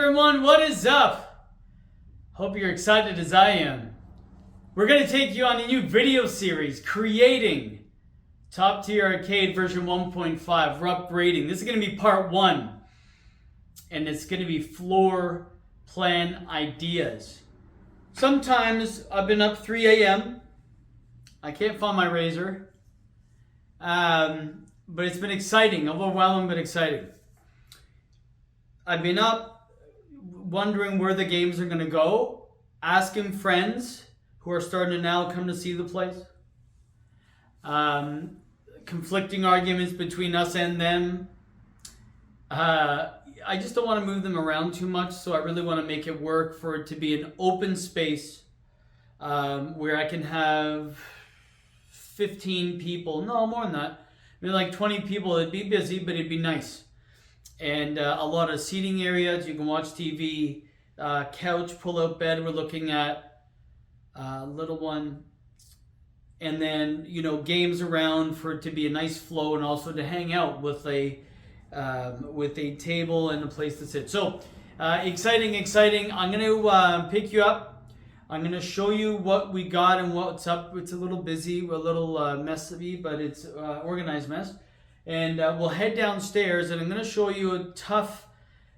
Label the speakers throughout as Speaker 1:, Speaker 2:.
Speaker 1: everyone, what is up? Hope you're excited as I am. We're going to take you on a new video series, creating top tier arcade version 1.5. We're upgrading. This is going to be part 1. And it's going to be floor plan ideas. Sometimes I've been up 3 a.m. I can't find my razor. But it's been exciting, overwhelming but exciting. I've been up wondering where the games are going to go, asking friends who are starting to now come to see the place. Conflicting arguments between us and them. I just don't want to move them around too much, so I really want to make it work for it to be an open space where I can have 15 people, no more than that, maybe like 20 people. It'd be busy, but it'd be nice. And a lot of seating areas. You can watch TV, couch, pull-out bed. We're looking at little one. And then, games around for it to be a nice flow and also to hang out with a table and a place to sit. So, exciting. I'm going to pick you up. I'm going to show you what we got and what's up. It's a little busy. We're a little messy, but it's organized mess. And we'll head downstairs, and I'm going to show you a tough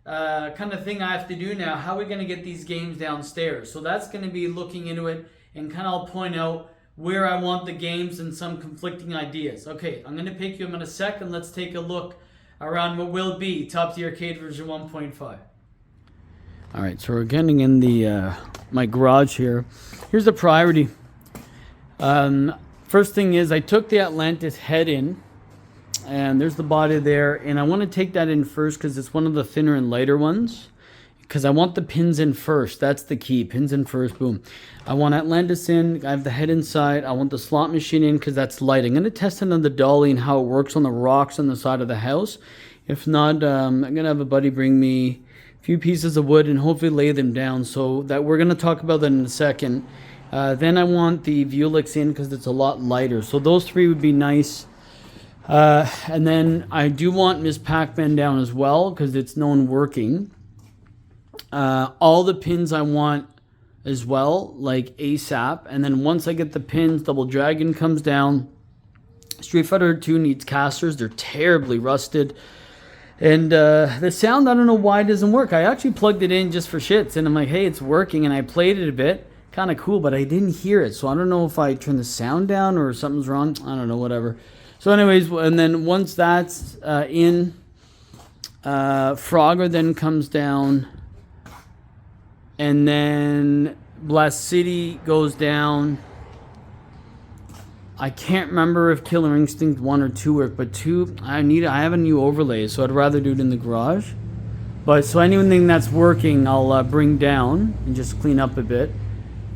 Speaker 1: kind of thing I have to do now. How are we going to get these games downstairs? So that's going to be looking into it, and kind of I'll point out where I want the games and some conflicting ideas. Okay, I'm going to pick you up in a second. Let's take a look around what will be Top Tier Arcade version 1.5. All right, so we're getting in the my garage here. Here's the priority. First thing is I took the Atlantis head in. And there's the body there, and I want to take that in first because it's one of the thinner and lighter ones, because I want the pins in first. That's the key. Pins in first. Boom. I want Atlantis in. I have the head inside. I want the slot machine in because that's light. I'm going to test it on the dolly and how it works on the rocks on the side of the house. If not, I'm going to have a buddy bring me a few pieces of wood and hopefully lay them down. So that we're going to talk about that in a second. Then I want the Vuelix in because it's a lot lighter. So those three would be nice. And then I do want Miss Pac-Man down as well because it's known working. All the pins I want as well, like ASAP. And then once I get the pins, Double Dragon comes down. Street Fighter 2 needs casters. They're terribly rusted. And the sound, I don't know why it doesn't work. I actually plugged it in just for shits. And I'm like, hey, it's working. And I played it a bit. Kind of cool, but I didn't hear it. So I don't know if I turned the sound down or something's wrong. I don't know, whatever. So anyways, and then once that's in, Frogger then comes down, and then Blast City goes down. I can't remember if Killer Instinct 1 or 2 work, but 2, I have a new overlay, so I'd rather do it in the garage. But so anything that's working, I'll bring down and just clean up a bit.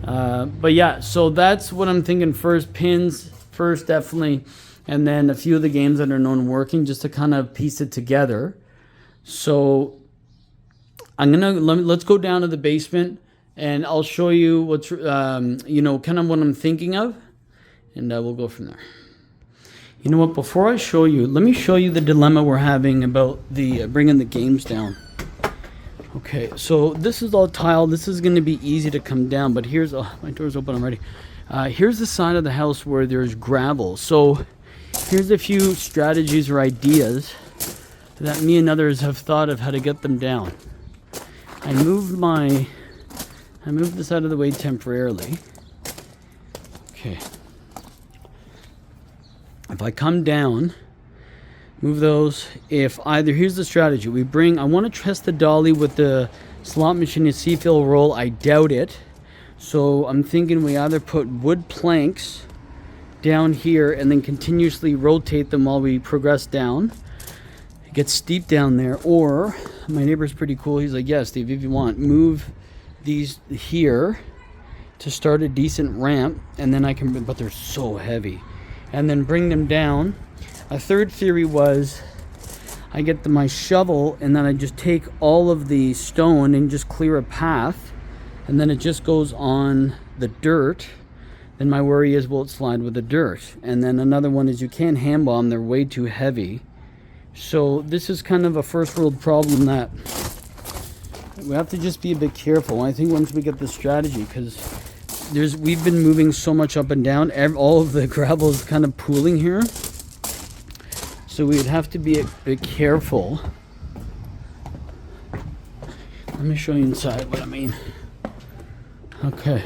Speaker 1: But yeah, so that's what I'm thinking first. Pins first, definitely. And then a few of the games that are known working, just to kind of piece it together. So let's go down to the basement, and I'll show you what's kind of what I'm thinking of, and we'll go from there. You know what? Before I show you, let me show you the dilemma we're having about the bringing the games down. Okay, so this is all tile. This is going to be easy to come down, but here's my door's open already. Here's the side of the house where there's gravel. So here's a few strategies or ideas that me and others have thought of how to get them down. I moved this out of the way temporarily. Okay. If I come down, move those. Here's the strategy. I want to test the dolly with the slot machine and see if it'll roll. I doubt it. So I'm thinking we either put wood planks down here and then continuously rotate them while we progress down. It gets steep down there. Or my neighbor's pretty cool. He's like, yeah, Steve, if you want, move these here to start a decent ramp, and then I can, but they're so heavy, and then bring them down. A third theory was I get my shovel and then I just take all of the stone and just clear a path, and then it just goes on the dirt. Then my worry is, will it slide with the dirt? And then another one is you can't hand bomb, they're way too heavy. So this is kind of a first world problem that we have to just be a bit careful. I think once we get the strategy, because we've been moving so much up and down, all of the gravel is kind of pooling here. So we'd have to be a bit careful. Let me show you inside what I mean. Okay.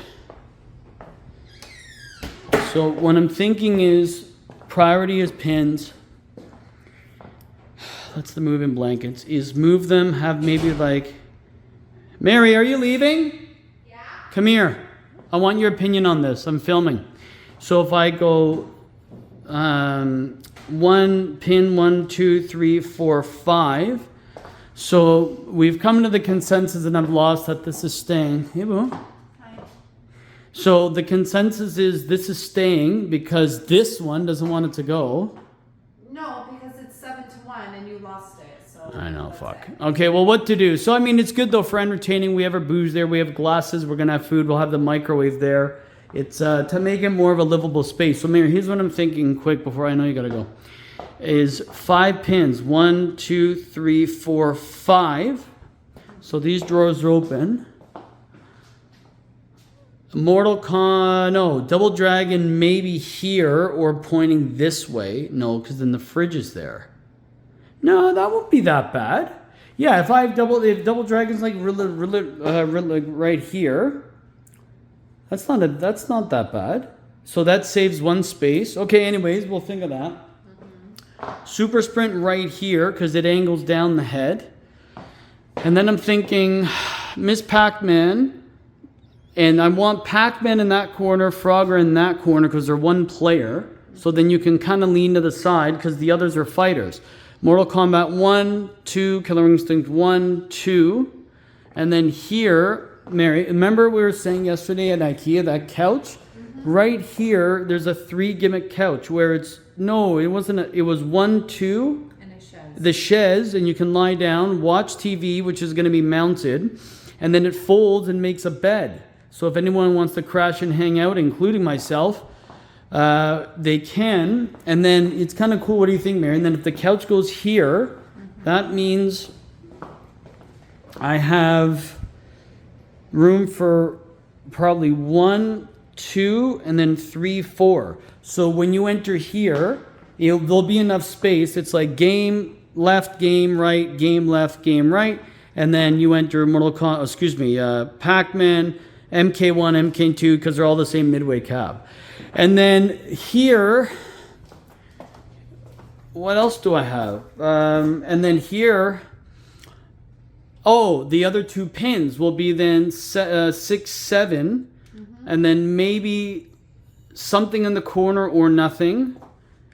Speaker 1: So what I'm thinking is priority is pins. That's the moving blankets. Is move them, have maybe like, Mary, are you leaving? Yeah. Come here. I want your opinion on this. I'm filming. So if I go one pin, 1, 2, 3, 4, 5. So we've come to the consensus, and I've lost that this is staying. Hey, boo. Hi. So the consensus is this is staying because this one doesn't want it to go.
Speaker 2: No, because it's 7-1 and you lost it. So
Speaker 1: I know, fuck. Okay, well, what to do? So, I mean, it's good, though, for entertaining. We have our booze there. We have glasses. We're going to have food. We'll have the microwave there. It's to make it more of a livable space. So, Mary, here's what I'm thinking quick before I know you got to go. Is 5 pins. 1, 2, 3, 4, 5. So these drawers are open. Double Dragon maybe here or pointing this way. No, because then the fridge is there. No, that won't be that bad. Yeah, if Double Dragon's like right here, that's not that bad. So that saves one space. Okay, anyways, we'll think of that. Super Sprint right here because it angles down the head. And then I'm thinking Miss Pac-Man, and I want Pac-Man in that corner, Frogger in that corner because they're one player. So then you can kind of lean to the side because the others are fighters. Mortal Kombat 1, 2, Killer Instinct 1, 2. And then here, Mary, remember we were saying yesterday at IKEA, that couch? Right here, there's a 3 gimmick couch where it was 1, 2,
Speaker 2: and a chaise.
Speaker 1: The chaise, and you can lie down, watch TV, which is going to be mounted, and then it folds and makes a bed. So if anyone wants to crash and hang out, including myself, they can. And then it's kind of cool. What do you think, Mary? And then if the couch goes here, that means I have room for probably 1, 2, and then 3, 4. So when you enter here, there'll be enough space. It's like game left, game right, game left, game right, and then you enter Pac-Man, MK1, MK2, because they're all the same midway cab. And then here, what else do I have? And then here, the other 2 pins will be then 6, 7. And then maybe something in the corner or nothing.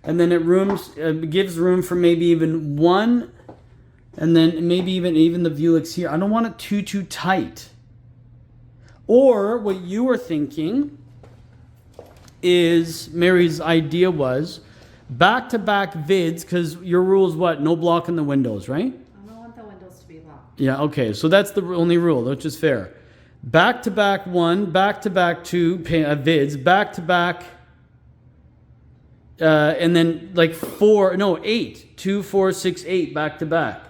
Speaker 1: And then it gives room for maybe even 1. And then maybe even the Vuelix here. I don't want it too tight. Or what you were thinking is, Mary's idea was, back-to-back vids, because your rule is what? No blocking the windows, right?
Speaker 2: I don't want the windows to be locked.
Speaker 1: Yeah, okay. So that's the only rule, which is fair. Back-to-back 1, back-to-back 2 vids, back-to-back, and then like 8, 2, 4, 6, 8 back-to-back.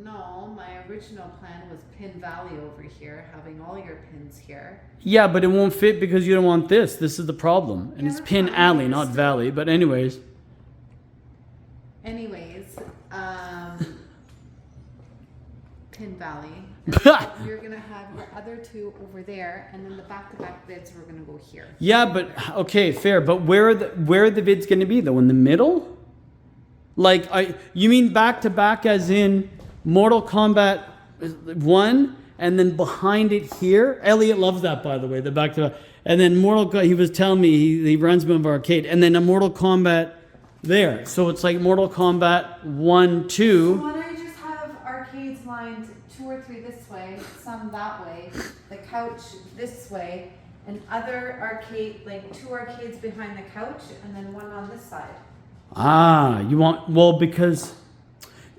Speaker 2: No, my original plan was Pin Valley over here, having all your pins here.
Speaker 1: Yeah, but it won't fit because you don't want this. This is the problem. And it's Pin Alley, not Valley. But anyways.
Speaker 2: Pin Valley. You're going to have your other 2 over there, and then the back-to-back vids we're going to go here.
Speaker 1: Yeah, but, okay, fair. But where are the vids going to be, though? In the middle? Like, you mean back-to-back as in Mortal Kombat 1, and then behind it here? Elliot loves that, by the way, the back-to-back. And then he was telling me, he runs one of our arcade, and then a Mortal Kombat there. So it's like Mortal Kombat 1, 2.
Speaker 2: So why don't you just have arcades lined 2 or 3 this way, some that way, the couch this way, and other arcade, like 2 arcades behind the couch, and then 1 on this side.
Speaker 1: You want,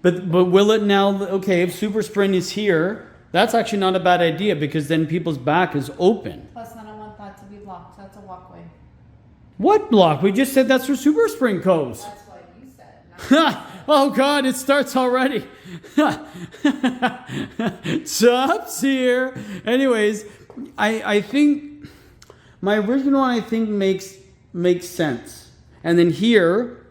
Speaker 1: but will it now, okay, if Super Sprint is here, that's actually not a bad idea because then people's back is open.
Speaker 2: Plus, I don't want that to be blocked. That's a walkway.
Speaker 1: What block? We just said that's where Super Sprint goes.
Speaker 2: That's what you said.
Speaker 1: Oh God, it starts already. Chops here. Anyways, I think my original one I think makes sense. And then here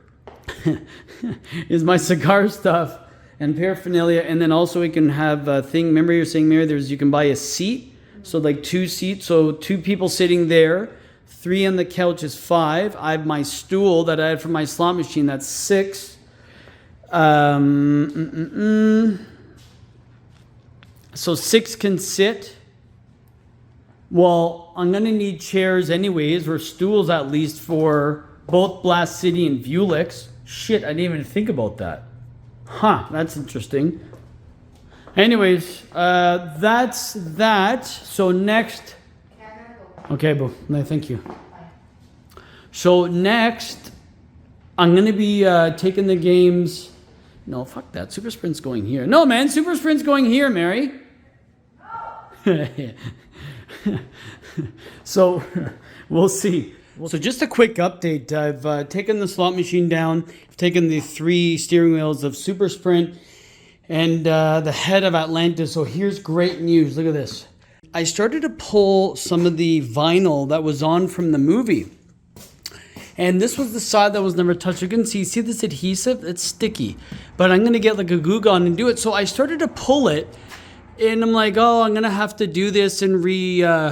Speaker 1: is my cigar stuff and paraphernalia. And then also we can have a thing. Remember you're saying, Mary, you can buy a seat. So like 2 seats. So 2 people sitting there. 3 on the couch is 5. I have my stool that I had from my slot machine. That's 6. So 6 can sit. Well, I'm going to need chairs anyways, or stools at least, for both Blast City and Vuelix. Shit, I didn't even think about that. Huh, that's interesting. Anyways, that's that. So next... Okay, boo. No, thank you. So next, I'm going to be taking the games... No, fuck that. Super Sprint's going here. No, man. Super Sprint's going here, Mary. So we'll see. So just a quick update. I've taken the slot machine down. I've taken the 3 steering wheels of Super Sprint and the head of Atlantis. So here's great news. Look at this. I started to pull some of the vinyl that was on from the movie. And this was the side that was never touched. You can see this adhesive? It's sticky. But I'm going to get like a glue gun and do it. So I started to pull it. And I'm like, oh, I'm going to have to do this and redo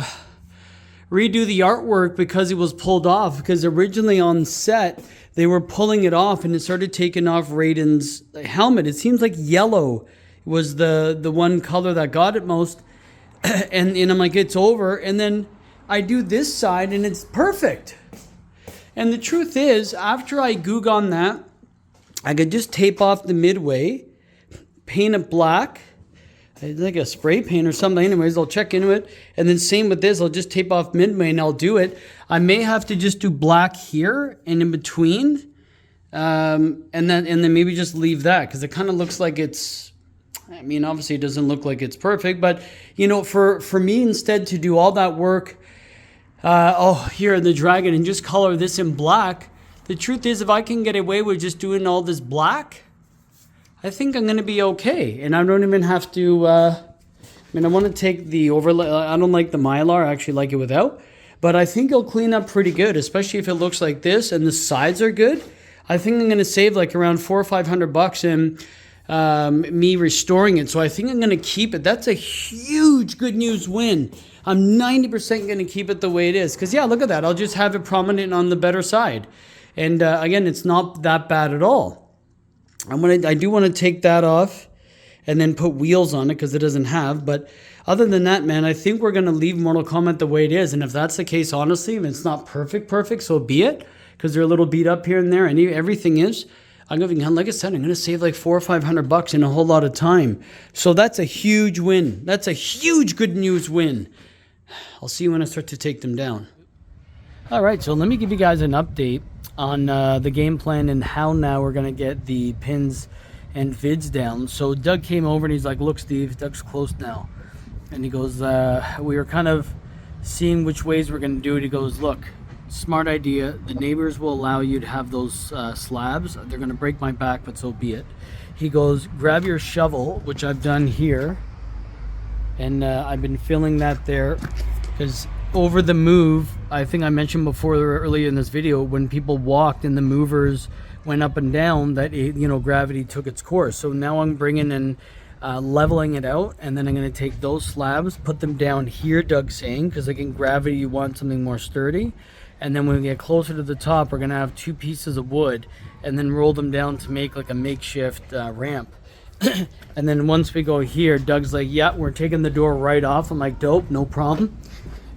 Speaker 1: the artwork because it was pulled off. Because originally on set, they were pulling it off and it started taking off Raiden's helmet. It seems like yellow was the one color that got it most. And I'm like, it's over. And then I do this side and it's perfect. And the truth is, after I goog on that, I could just tape off the midway, paint it black, like a spray paint or something. Anyways, I'll check into it. And then same with this, I'll just tape off midway and I'll do it. I may have to just do black here and in between. And then maybe just leave that because it kind of looks like it's, I mean, obviously it doesn't look like it's perfect, but you know, for me instead to do all that work, here in the Dragon and just color this in black, the truth is if I can get away with just doing all this black, I think I'm going to be okay. And I don't even have to, I want to take the overlay. I don't like the Mylar. I actually like it without. But I think it'll clean up pretty good, especially if it looks like this and the sides are good. I think I'm going to save like around $400 or $500 in me restoring it. So I think I'm going to keep it. That's a huge good news win. I'm 90% going to keep it the way it is. Because, yeah, look at that. I'll just have it prominent on the better side. And, again, it's not that bad at all. I do want to take that off and then put wheels on it because it doesn't have. But other than that, man, I think we're going to leave Mortal Kombat the way it is. And if that's the case, honestly, if it's not perfect, so be it. Because they're a little beat up here and there. And everything is. Like I said, I'm going to save like $400 or $500 in a whole lot of time. So that's a huge win. That's a huge good news win. I'll see you when I start to take them down. All right, so let me give you guys an update on the game plan and how now we're going to get the pins and vids down. So Doug came over and he's like, look, Steve, Doug's close now. And he goes, we were kind of seeing which ways we're going to do it. He goes, look, smart idea. The neighbors will allow you to have those slabs. They're going to break my back, but so be it. He goes, grab your shovel, which I've done here. And I've been filling that there because over the move, I think I mentioned before earlier in this video, when people walked and the movers went up and down, that gravity took its course. So now I'm bringing in leveling it out, and then I'm going to take those slabs, put them down here, Doug's saying, because again, gravity, you want something more sturdy. And then when we get closer to the top, we're going to have 2 pieces of wood and then roll them down to make like a makeshift ramp. And then once we go here, Doug's like, yeah, we're taking the door right off. I'm like, dope, no problem.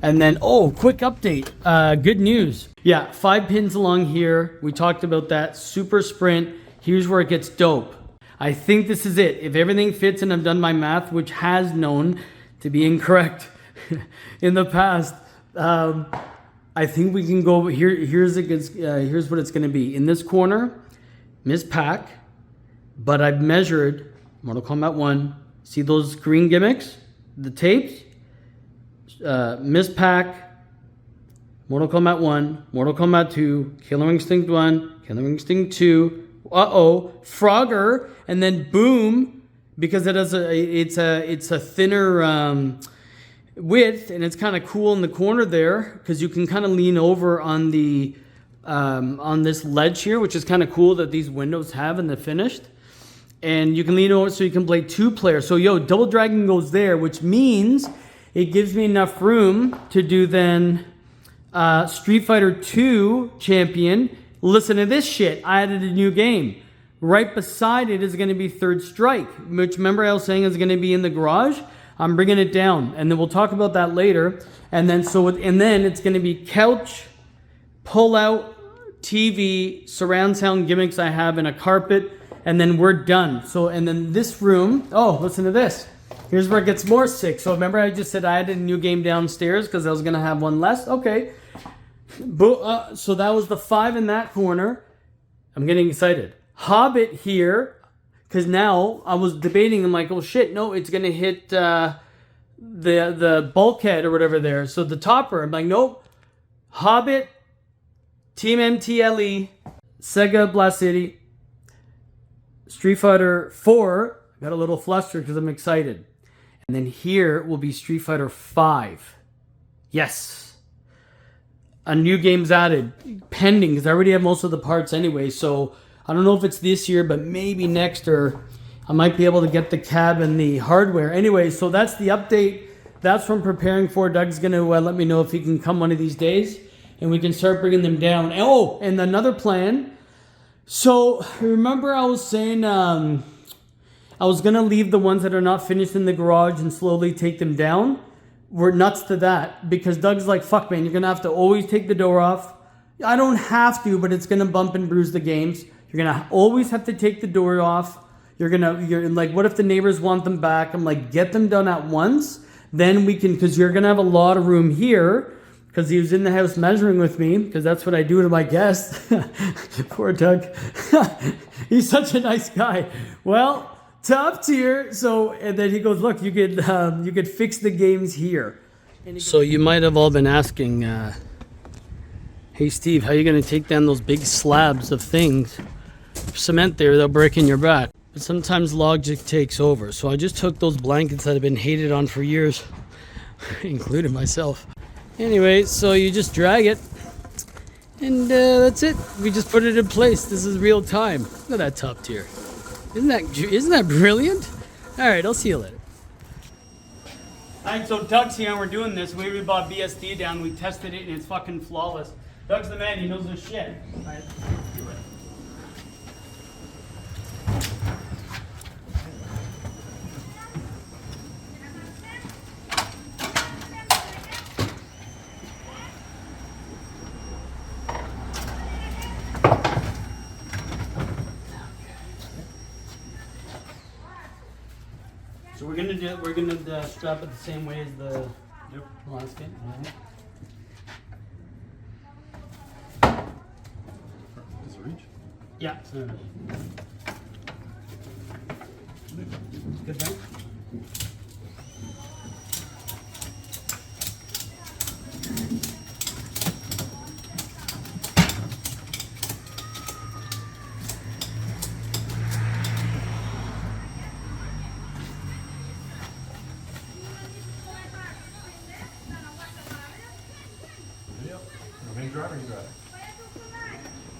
Speaker 1: And then, quick update. Good news. Yeah, 5 pins along here. We talked about that. Super Sprint. Here's where it gets dope. I think this is it. If everything fits and I've done my math, which has known to be incorrect in the past, I think we can go here. Here's what it's going to be. In this corner, Miss Pac, but I've measured Mortal Kombat 1. See those green gimmicks? The tapes? Miss Pac, Mortal Kombat 1, Mortal Kombat 2, Killer Instinct 1, Killer Instinct 2, Frogger, and then boom, because it's a thinner width, and it's kind of cool in the corner there because you can kind of lean over on the on this ledge here, which is kind of cool that these windows have in the finished. And you can lean over so you can play 2 players. So Double Dragon goes there, which means it gives me enough room to do then Street Fighter 2 Champion. Listen to this shit. I added a new game. Right beside it is going to be Third Strike, which remember I was saying is going to be in the garage. I'm bringing it down, and then we'll talk about that later. And then then it's going to be couch, pull out, TV, surround sound gimmicks I have, and a carpet, and then we're done. So and then this room. Oh, listen to this. Here's where it gets more sick. So remember I just said I added a new game downstairs because I was going to have one less. Okay. So that was the 5 in that corner. I'm getting excited. Hobbit here, because now I was debating. I'm like, oh shit, no, it's going to hit the bulkhead or whatever there. So the topper, I'm like, nope. Hobbit, Team MTLE, Sega Blast City, Street Fighter 4. Got a little flustered because I'm excited. And then here will be Street Fighter 5. Yes. A new game's added. Pending, because I already have most of the parts anyway. So I don't know if it's this year, but maybe next, or I might be able to get the cab and the hardware. Anyway, so that's the update. That's what I'm preparing for. Doug's going to let me know if he can come one of these days, and we can start bringing them down. Oh, and another plan. So remember I was saying I was going to leave the ones that are not finished in the garage and slowly take them down. We're nuts to that because Doug's like, fuck man, you're going to have to always take the door off. I don't have to, but it's going to bump and bruise the games. You're going to always have to take the door off. You're like, what if the neighbors want them back? I'm like, get them done at once. Then we can, because you're going to have a lot of room here, because he was in the house measuring with me, because that's what I do to my guests. Poor Doug. He's such a nice guy. Well, top tier. So, and then he goes, look, you could fix the games here. So you might have all been asking, hey Steve, how are you going to take down those big slabs of things? Cement there without breaking your back. But sometimes logic takes over. So I just took those blankets that have been hated on for years, including myself. Anyway, so you just drag it, and that's it. We just put it in place. This is real time. Look at that top tier. Isn't that brilliant? All right, I'll see you later. All right, so Doug's here, and we're doing this. We bought BSD down. We tested it, and it's fucking flawless. Doug's the man. He knows his shit. All right, let's do it. So we're gonna strap it the same way as the landscape.
Speaker 3: Does it reach?
Speaker 1: Yeah. Good thing.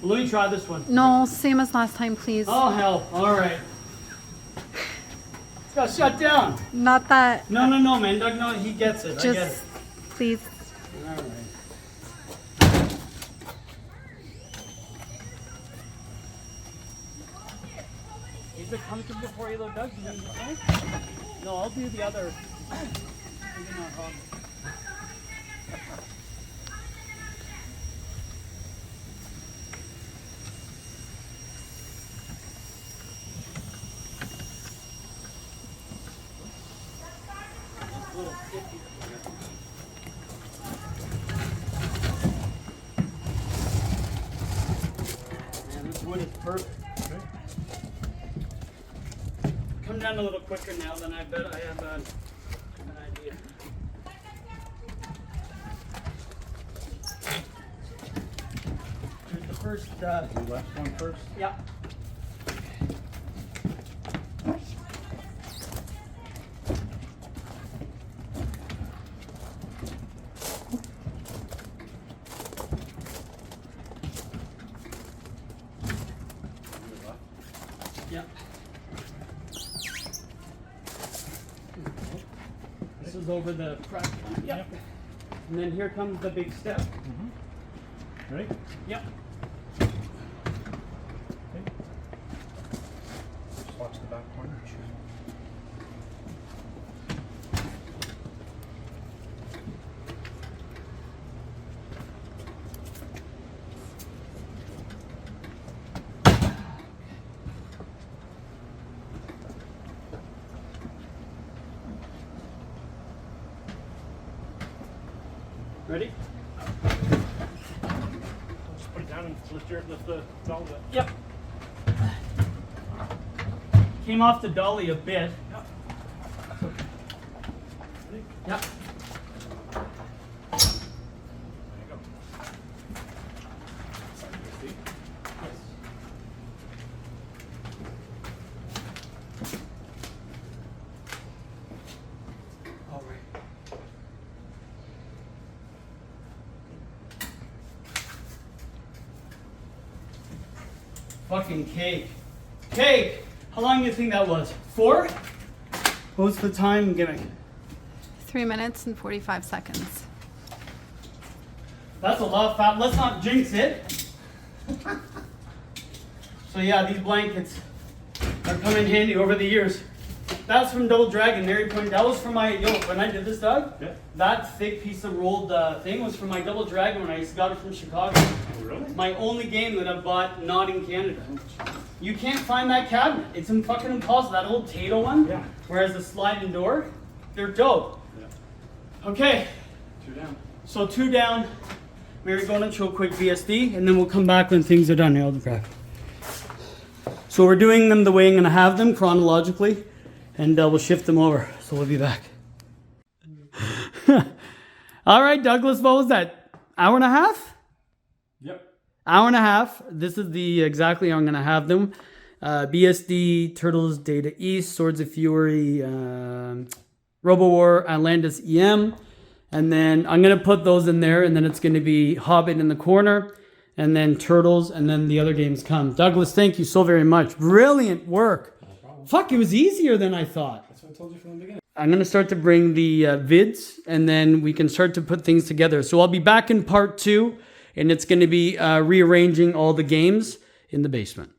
Speaker 1: Well, let me try this one.
Speaker 2: No, same as last time, please.
Speaker 1: Oh, hell. All right. It's got shut down.
Speaker 2: Not that.
Speaker 1: No, man. Doug, no, he gets it.
Speaker 2: Just,
Speaker 1: I get it.
Speaker 2: please.
Speaker 1: All right. Is it comfortable for you, though, Doug? Do you need it? No, I'll do the other. Maybe not hard. Man, this wood is perfect. Okay. Come down a little quicker now than I bet I have an idea. Here's the first.
Speaker 3: The left one first?
Speaker 1: Yeah. Yep. This is over the crack. Yep. And then here comes the big step.
Speaker 3: Ready?
Speaker 1: Yep.
Speaker 3: Okay. Just watch the back corner.
Speaker 1: Ready?
Speaker 3: Just put it down and lift the dolly up.
Speaker 1: Yep. Came off the dolly a bit.
Speaker 3: Ready?
Speaker 1: Yep.
Speaker 3: There you go. Side of your feet.
Speaker 1: All right. Fucking cake. Cake! How long do you think that was? 4? What was the time giving?
Speaker 2: 3 minutes and 45 seconds.
Speaker 1: That's a lot of fat. Let's not jinx it. So yeah, these blankets have come in handy over the years. That's from Double Dragon. Mary pointed. That was from my when I did this, Doug.
Speaker 3: Yeah.
Speaker 1: That thick piece of rolled thing was from my Double Dragon when I got it from Chicago.
Speaker 3: Oh, really?
Speaker 1: My only game that I've bought not in Canada. You can't find that cabinet. It's fucking impossible. That old Tato one.
Speaker 3: Yeah.
Speaker 1: Whereas the sliding door, they're dope.
Speaker 3: Yeah.
Speaker 1: Okay.
Speaker 3: 2 down.
Speaker 1: So 2 down. Mary going to show a quick VSD, and then we'll come back when things are done. Here, I'll be back. So we're doing them the way I'm going to have them chronologically, and we'll shift them over. So we'll be back. All right, Douglas, what was that? Hour and a half?
Speaker 3: Yep.
Speaker 1: Hour and a half. This is the exactly how I'm going to have them. BSD, Turtles, Data East, Swords of Fury, Robo War, Atlantis EM. And then I'm going to put those in there, and then it's going to be Hobbit in the corner, and then Turtles, and then the other games come. Douglas, thank you so very much. Brilliant work.
Speaker 3: No problem.
Speaker 1: Fuck, it was easier than I thought.
Speaker 3: That's what I told you from the beginning.
Speaker 1: I'm going to start to bring the vids, and then we can start to put things together. So I'll be back in part 2, and it's going to be rearranging all the games in the basement.